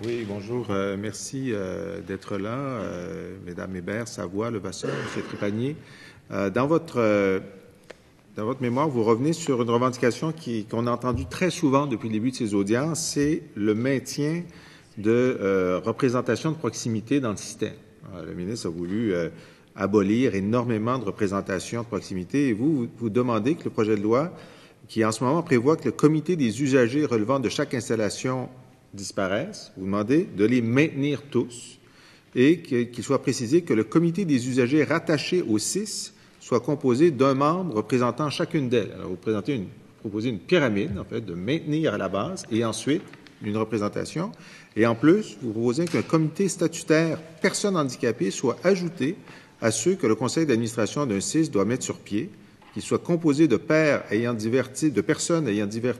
Oui, bonjour. Merci d'être là, Mesdames Hébert, Savoie, Levasseur, M. Trépanier. Dans votre mémoire, vous revenez sur une revendication qu'on a entendue très souvent depuis le début de ces audiences, c'est le maintien de représentation de proximité dans le système. Alors, le ministre a voulu abolir énormément de représentations de proximité et vous demandez que le projet de loi, qui en ce moment prévoit que le comité des usagers relevant de chaque installation disparaissent, vous demandez de les maintenir tous et qu'il soit précisé que le comité des usagers rattaché au CIS soit composé d'un membre représentant chacune d'elles. Alors, vous proposez une pyramide, en fait, de maintenir à la base et ensuite une représentation. Et en plus, vous proposez qu'un comité statutaire personnes handicapées soit ajouté à ceux que le conseil d'administration d'un CIS doit mettre sur pied, qu'il soit composé de personnes ayant divers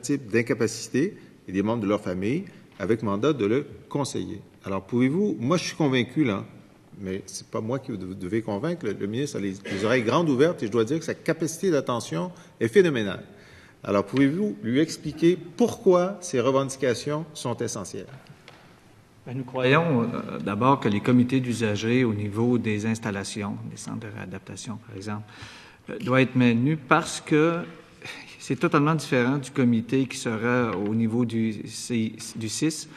types d'incapacités et des membres de leur famille, avec mandat de le conseiller. Alors, pouvez-vous, moi je suis convaincu là, mais c'est pas moi qui vous devez convaincre, le ministre a les oreilles grandes ouvertes et je dois dire que sa capacité d'attention est phénoménale. Alors, pouvez-vous lui expliquer pourquoi ces revendications sont essentielles? Bien, nous croyons d'abord que les comités d'usagers au niveau des installations, des centres de réadaptation par exemple, doivent être maintenus parce que c'est totalement différent du comité qui sera au niveau du CIS,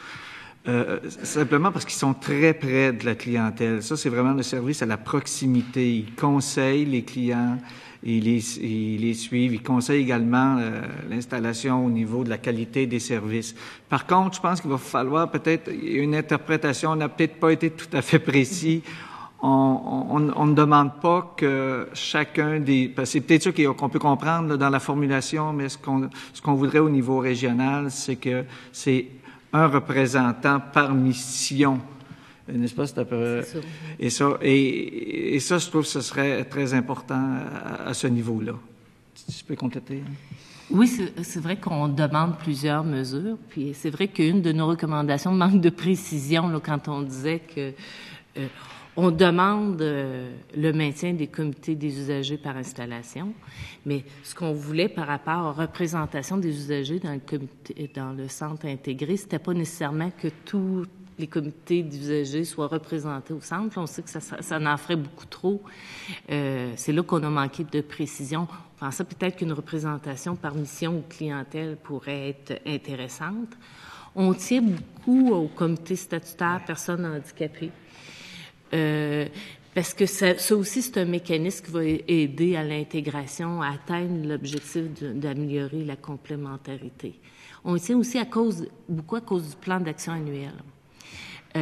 simplement parce qu'ils sont très près de la clientèle. Ça, c'est vraiment le service à la proximité. Ils conseillent les clients, ils les suivent, ils conseillent également l'installation au niveau de la qualité des services. Par contre, je pense qu'il va falloir peut-être une interprétation. On n'a peut-être pas été tout à fait précis. On ne demande pas que chacun des... C'est peut-être ça qu'on peut comprendre là, dans la formulation, mais ce qu'on voudrait au niveau régional, c'est que c'est un représentant par mission. N'est-ce pas? C'est un peu... Et ça, je trouve que ce serait très important à ce niveau-là. Tu peux compléter? Oui, c'est vrai qu'on demande plusieurs mesures, puis c'est vrai qu'une de nos recommandations manque de précision là, quand on disait que... on demande le maintien des comités des usagers par installation, mais ce qu'on voulait par rapport aux représentations des usagers dans le centre intégré, c'était pas nécessairement que tous les comités d'usagers soient représentés au centre. On sait que ça en ferait beaucoup trop. C'est là qu'on a manqué de précision. On pensait peut-être qu'une représentation par mission ou clientèle pourrait être intéressante. On tient beaucoup au comité statutaire personnes handicapées. Parce que ça aussi, c'est un mécanisme qui va aider à l'intégration, à atteindre l'objectif d'améliorer la complémentarité. On le tient aussi beaucoup à cause du plan d'action annuel.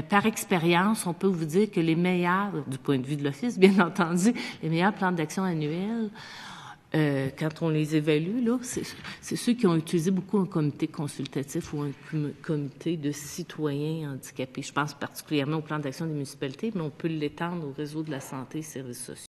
Par expérience, on peut vous dire que les meilleurs, du point de vue de l'Office, bien entendu, les meilleurs plans d'action annuels, quand on les évalue, là, c'est ceux qui ont utilisé beaucoup un comité consultatif ou un comité de citoyens handicapés. Je pense particulièrement au plan d'action des municipalités, mais on peut l'étendre au réseau de la santé et services sociaux.